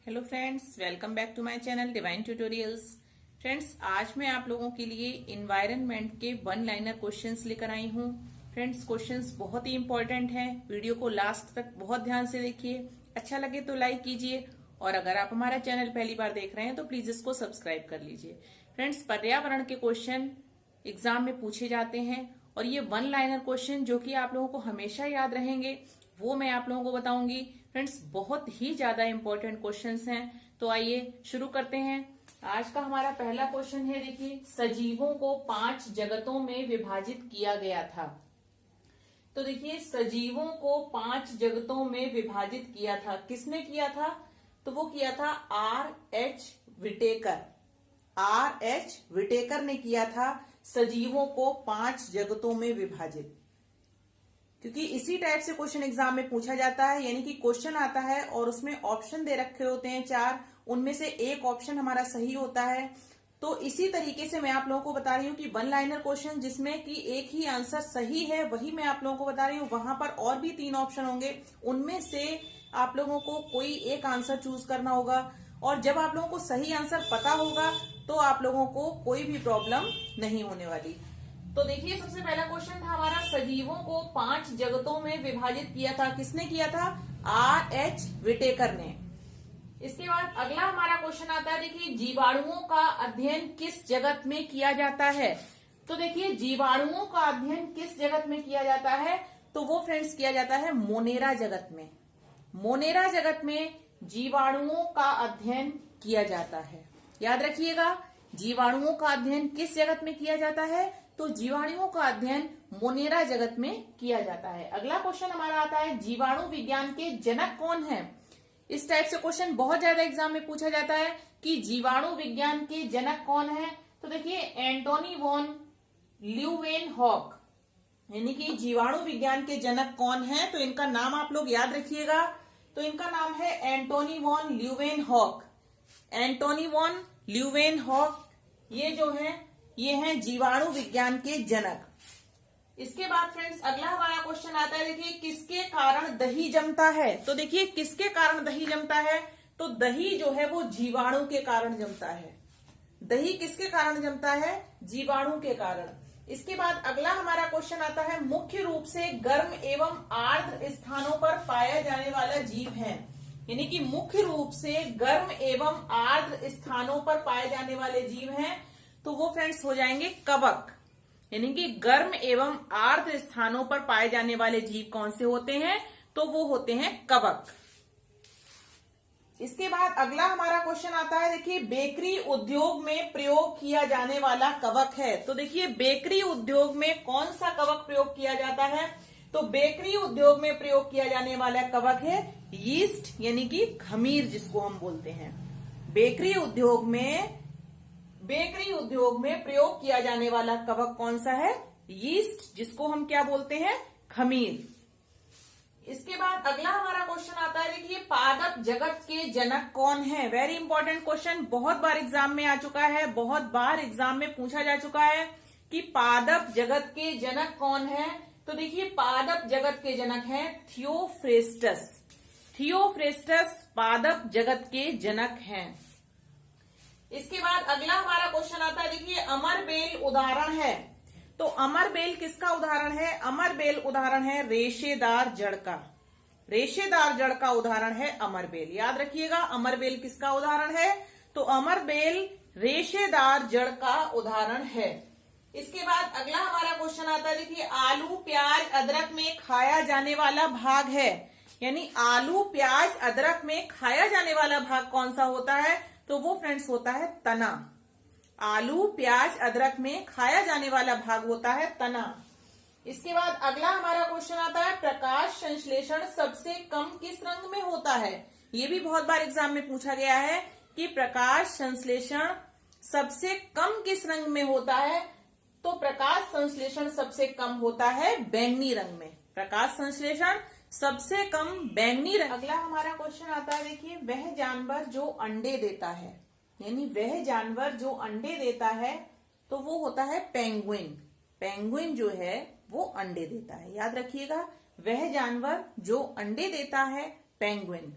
Hello friends, welcome back to my channel Divine Tutorials. Friends, आज मैं आप लोगों के लिए इन्वायरमेंट के वन लाइनर क्वेश्चंस लेकर आई हूँ। फ्रेंड्स, क्वेश्चंस बहुत ही इंपॉर्टेंट हैं। वीडियो को लास्ट तक बहुत ध्यान से देखिए। अच्छा लगे तो लाइक कीजिए और अगर आप हमारा चैनल पहली बार देख रहे हैं तो प्लीज इसको सब्सक्राइब कर लीजिए। फ्रेंड्स, पर्यावरण के क्वेश्चन एग्जाम में पूछे जाते हैं और ये वन लाइनर क्वेश्चन जो कि आप लोगों को हमेशा याद रहेंगे वो मैं आप लोगों को बताऊंगी। फ्रेंड्स, बहुत ही ज्यादा इंपॉर्टेंट क्वेश्चंस हैं, तो आइए शुरू करते हैं। आज का हमारा पहला क्वेश्चन है, देखिए, सजीवों को 5 जगतों में विभाजित किया गया था। तो देखिए, सजीवों को 5 जगतों में विभाजित किया था। किसने किया था? तो वो किया था R.H. विटेकर। R.H. विटेकर ने किया था सजीवों को 5 जगतों में विभाजित। क्योंकि इसी टाइप से क्वेश्चन एग्जाम में पूछा जाता है, यानी कि क्वेश्चन आता है और उसमें ऑप्शन दे रखे होते हैं 4, उनमें से एक ऑप्शन हमारा सही होता है। तो इसी तरीके से मैं आप लोगों को बता रही हूँ कि वन लाइनर क्वेश्चन जिसमें कि एक ही आंसर सही है वही मैं आप लोगों को बता रही हूँ। वहां पर और भी 3 ऑप्शन होंगे, उनमें से आप लोगों को कोई एक आंसर चूज करना होगा और जब आप लोगों को सही आंसर पता होगा तो आप लोगों को कोई भी प्रॉब्लम नहीं होने वाली। तो देखिए, सबसे पहला क्वेश्चन था हमारा, सजीवों को 5 जगतों में विभाजित किया था। किसने किया था? R.H. विटेकर ने। इसके बाद अगला हमारा क्वेश्चन आता है, देखिए, जीवाणुओं का अध्ययन किस जगत में किया जाता है? तो देखिए, जीवाणुओं का अध्ययन किस जगत में किया जाता है? तो वो फ्रेंड्स किया जाता है मोनेरा जगत में। मोनेरा जगत में जीवाणुओं का अध्ययन किया जाता है। याद रखिएगा, जीवाणुओं का अध्ययन किस जगत में किया जाता है? तो जीवाणुओं का अध्ययन मोनेरा जगत में किया जाता है। अगला क्वेश्चन हमारा आता है, जीवाणु विज्ञान के जनक कौन है? इस टाइप से क्वेश्चन बहुत ज्यादा एग्जाम में पूछा जाता है कि जीवाणु विज्ञान के जनक कौन है। तो देखिए, एंटोनी वॉन ल्यूवेनहॉक, यानी कि जीवाणु विज्ञान के जनक कौन है? तो इनका नाम आप लोग याद रखिएगा। तो इनका नाम है Antony von Leeuwenhoek. Antony von Leeuwenhoek ये जो है ये हैं जीवाणु विज्ञान के जनक। इसके बाद फ्रेंड्स अगला हमारा क्वेश्चन आता है, देखिए, किसके कारण दही जमता है? तो देखिए, किसके कारण दही जमता है? तो दही जो है वो जीवाणु के कारण जमता है। दही किसके कारण जमता है? जीवाणु के कारण। इसके बाद अगला हमारा क्वेश्चन आता है, मुख्य रूप से गर्म एवं आर्द्र स्थानों पर पाया जाने वाला जीव है। यानी कि मुख्य रूप से गर्म एवं आर्द्र स्थानों पर पाए जाने वाले जीव हैं, तो वो फ्रेंड्स हो जाएंगे कवक। यानी कि गर्म एवं आर्द्र स्थानों पर पाए जाने वाले जीव कौन से होते हैं? तो वो होते हैं कवक। इसके बाद अगला हमारा क्वेश्चन आता है, देखिए, बेकरी उद्योग में प्रयोग किया जाने वाला कवक है। तो देखिए, बेकरी उद्योग में कौन सा कवक प्रयोग किया जाता है? तो बेकरी उद्योग में प्रयोग किया जाने वाला कवक है यीस्ट, यानी कि खमीर जिसको हम बोलते हैं। बेकरी उद्योग में प्रयोग किया जाने वाला कवक कौन सा है? यीस्ट, जिसको हम क्या बोलते हैं? खमीर। इसके बाद अगला हमारा क्वेश्चन आता है, देखिए, पादप जगत के जनक कौन है? वेरी इंपॉर्टेंट क्वेश्चन, बहुत बार एग्जाम में आ चुका है, बहुत बार एग्जाम में पूछा जा चुका है कि पादप जगत के जनक कौन है। तो देखिए, पादप जगत के जनक हैं थियोफ्रेस्टस। थियोफ्रेस्टस पादप जगत के जनक हैं। इसके बाद अगला हमारा क्वेश्चन आता है, देखिए, अमरबेल उदाहरण है। तो अमरबेल किसका उदाहरण है? अमरबेल उदाहरण है रेशेदार जड़ का। रेशेदार जड़ का उदाहरण है अमरबेल। याद रखिएगा, अमरबेल किसका उदाहरण है? तो अमरबेल रेशेदार जड़ का उदाहरण है। इसके बाद अगला हमारा क्वेश्चन आता है, देखिए, आलू प्याज अदरक में खाया जाने वाला भाग है। यानी आलू प्याज अदरक में खाया जाने वाला भाग कौन सा होता है? तो वो फ्रेंड्स होता है तना। आलू प्याज अदरक में खाया जाने वाला भाग होता है तना। इसके बाद अगला हमारा क्वेश्चन आता है, प्रकाश संश्लेषण सबसे कम किस रंग में होता है? ये भी बहुत बार एग्जाम में पूछा गया है कि प्रकाश संश्लेषण सबसे कम किस रंग में होता है? तो प्रकाश संश्लेषण सबसे कम होता है बैंगनी रंग में। प्रकाश संश्लेषण सबसे कम बैंगनी रंग। अगला हमारा क्वेश्चन आता है, देखिए, वह जानवर जो अंडे देता है। यानी वह जानवर जो अंडे देता है तो वो होता है पेंगुइन। पेंगुइन जो है वो अंडे देता है। याद रखिएगा, वह जानवर जो अंडे देता है पेंगुइन।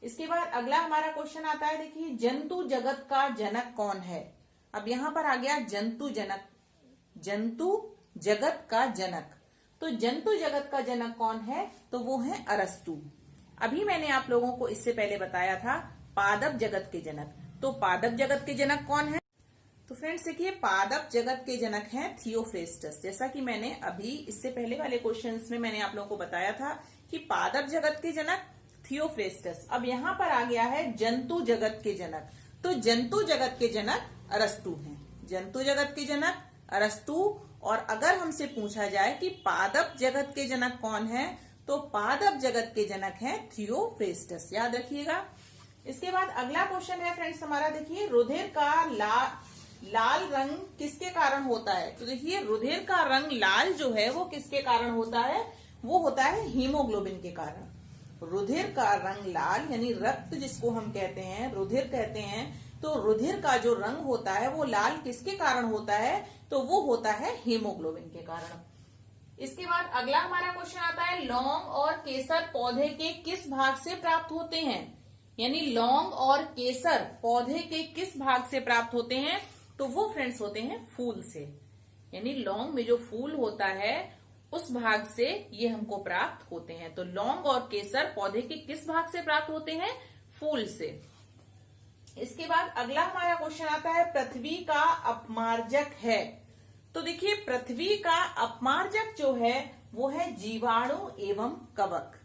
इसके बाद अगला हमारा क्वेश्चन आता है, देखिए जंतु जगत का जनक कौन है। अब यहां पर आ गया जंतु जगत का जनक। तो जंतु जगत का जनक कौन है, तो वो है अरस्तु। अभी मैंने आप लोगों को इससे पहले बताया था पादप जगत के जनक। तो पादप जगत के जनक कौन है, तो फ्रेंड्स देखिए पादप जगत के जनक हैं थियोफ्रेस्टस। जैसा कि मैंने अभी इससे पहले वाले क्वेश्चंस में मैंने आप लोगों को बताया था कि पादप जगत के जनक थियोफ्रेस्टस। अब यहाँ पर आ गया है जंतु जगत के जनक। तो जंतु जगत के जनक अरस्तु हैं, जंतु जगत के जनक अरस्तु। और अगर हमसे पूछा जाए कि पादप जगत के जनक कौन है, तो पादप जगत के जनक हैं थियोफ्रेस्टस, याद रखिएगा। इसके बाद अगला क्वेश्चन है फ्रेंड्स हमारा, देखिए रुधिर का लाल रंग किसके कारण होता है। तो देखिए रुधिर का रंग लाल जो है वो किसके कारण होता है, वो होता है हीमोग्लोबिन के कारण। रुधिर का रंग लाल यानी रक्त जिसको हम कहते हैं, रुधिर कहते हैं, तो रुधिर का जो रंग होता है वो लाल किसके कारण होता है, तो वो होता है हीमोग्लोबिन के कारण। इसके बाद अगला हमारा क्वेश्चन आता है, लौंग और केसर पौधे के किस भाग से प्राप्त होते हैं। यानी लौंग और केसर पौधे के किस भाग से प्राप्त होते हैं, तो वो फ्रेंड्स होते हैं फूल से। यानी लौंग में जो फूल होता है उस भाग से ये हमको प्राप्त होते हैं। तो लौंग और केसर पौधे के किस भाग से प्राप्त होते हैं, फूल से। इसके बाद अगला हमारा क्वेश्चन आता है, पृथ्वी का अपमार्जक है। तो देखिए पृथ्वी का अपमार्जक जो है वो है जीवाणु एवं कवक।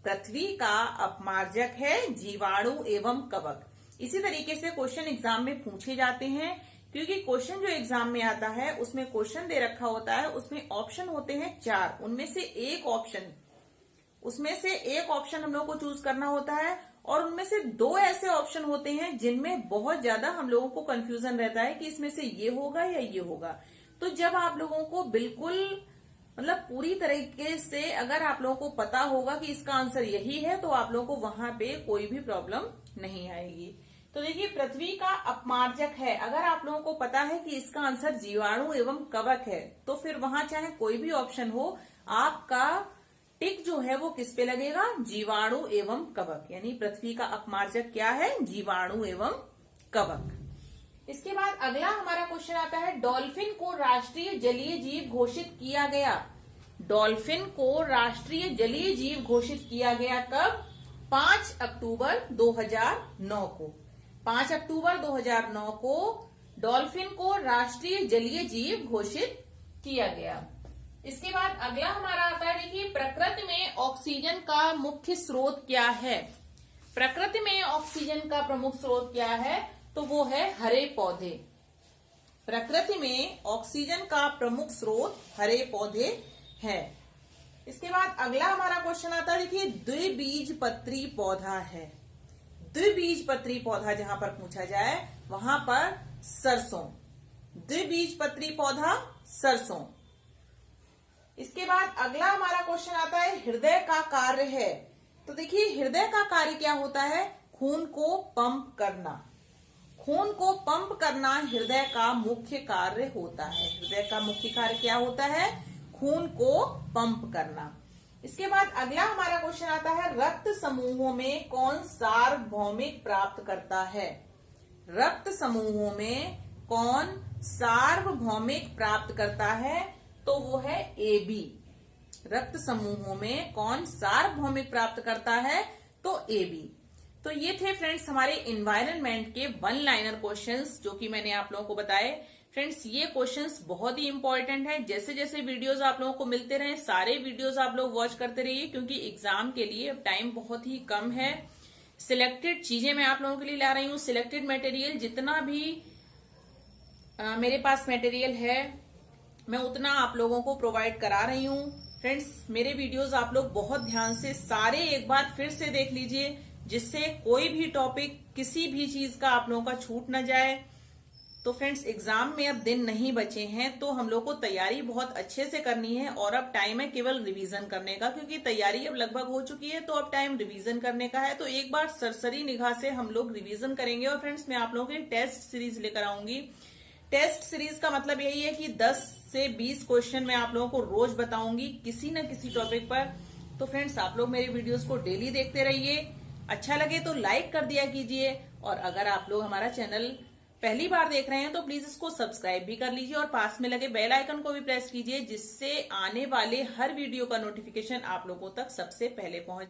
पृथ्वी का अपमार्जक है जीवाणु एवं कवक। इसी तरीके से क्वेश्चन एग्जाम में पूछे जाते हैं, क्योंकि क्वेश्चन जो एग्जाम में आता है उसमें क्वेश्चन दे रखा होता है, उसमें ऑप्शन होते हैं 4, उनमें से एक ऑप्शन हम लोग को चूज करना होता है। और उनमें से 2 ऐसे ऑप्शन होते हैं जिनमें बहुत ज्यादा हम लोगों को कंफ्यूजन रहता है कि इसमें से ये होगा या ये होगा। तो जब आप लोगों को बिल्कुल मतलब पूरी तरीके से अगर आप लोगों को पता होगा कि इसका आंसर यही है, तो आप लोगों को वहां पे कोई भी प्रॉब्लम नहीं आएगी। तो देखिए पृथ्वी का अपमार्जक है, अगर आप लोगों को पता है कि इसका आंसर जीवाणु एवं कवक है, तो फिर वहां चाहे कोई भी ऑप्शन हो, आपका टिक जो है वो किस पे लगेगा, जीवाणु एवं कवक। यानी पृथ्वी का अपमार्जक क्या है, जीवाणु एवं कवक। इसके बाद अगला हमारा क्वेश्चन आता है, डॉल्फिन को राष्ट्रीय जलीय जीव घोषित किया गया। डॉल्फिन को राष्ट्रीय जलीय जीव घोषित किया गया कब, 5 अक्टूबर 2009 को। 5 अक्टूबर 2009 को डॉल्फिन को राष्ट्रीय जलीय जीव घोषित किया गया। इसके बाद अगला हमारा आता है, देखिए प्रकृति में ऑक्सीजन का मुख्य स्रोत क्या है। प्रकृति में ऑक्सीजन का प्रमुख स्रोत क्या है, तो वो है हरे पौधे। प्रकृति में ऑक्सीजन का प्रमुख स्रोत हरे पौधे है। इसके बाद अगला हमारा क्वेश्चन आता है, देखिए द्विबीजपत्री पौधा है। द्विबीजपत्री पौधा जहां पर पूछा जाए वहां पर सरसों, द्विबीजपत्री पौधा सरसों। इसके बाद अगला हमारा क्वेश्चन आता है, हृदय का कार्य है। तो देखिए हृदय का कार्य क्या होता है, खून को पंप करना। खून को पंप करना हृदय का मुख्य कार्य होता है। हृदय का मुख्य कार्य क्या होता है, खून को पंप करना। इसके बाद अगला हमारा क्वेश्चन आता है, रक्त समूहों में कौन सार्वभौमिक प्राप्त करता है। रक्त समूहों में कौन सार्वभौमिक प्राप्त करता है, तो वो है AB। रक्त समूहों में कौन सार्वभौमिक प्राप्त करता है, तो AB। तो ये थे फ्रेंड्स हमारे एनवायरनमेंट के 1 लाइनर क्वेश्चंस जो कि मैंने आप लोगों को बताए। फ्रेंड्स ये क्वेश्चंस बहुत ही इंपॉर्टेंट है। जैसे जैसे वीडियोस आप लोगों को मिलते रहे, सारे वीडियोस आप लोग वॉच करते रहिए, क्योंकि एग्जाम के लिए अब टाइम बहुत ही कम है। सिलेक्टेड चीजें मैं आप लोगों के लिए ला रही हूँ, सिलेक्टेड मटेरियल। जितना भी मेरे पास मटेरियल है मैं उतना आप लोगों को प्रोवाइड करा रही हूँ। फ्रेंड्स मेरे वीडियोस आप लोग बहुत ध्यान से सारे एक बार फिर से देख लीजिए, जिससे कोई भी टॉपिक किसी भी चीज का आप लोगों का छूट ना जाए। तो फ्रेंड्स एग्जाम में अब दिन नहीं बचे हैं, तो हम लोग को तैयारी बहुत अच्छे से करनी है। और अब टाइम है केवल रिवीजन करने का, क्योंकि तैयारी अब लगभग हो चुकी है, तो अब टाइम रिवीजन करने का है। तो एक बार सरसरी निगाह से हम लोग रिवीजन करेंगे। और फ्रेंड्स मैं आप लोगों की टेस्ट सीरीज लेकर आऊंगी। टेस्ट सीरीज का मतलब यही है कि 10 से 20 क्वेश्चन मैं आप लोगों को रोज बताऊंगी किसी न किसी टॉपिक पर। तो फ्रेंड्स आप लोग मेरे वीडियोस को डेली देखते रहिए, अच्छा लगे तो लाइक कर दिया कीजिए, और अगर आप लोग हमारा चैनल पहली बार देख रहे हैं तो प्लीज इसको सब्सक्राइब भी कर लीजिए और पास में लगे बेल आइकन को भी प्रेस कीजिए, जिससे आने वाले हर वीडियो का नोटिफिकेशन आप लोगों तक सबसे पहले पहुंच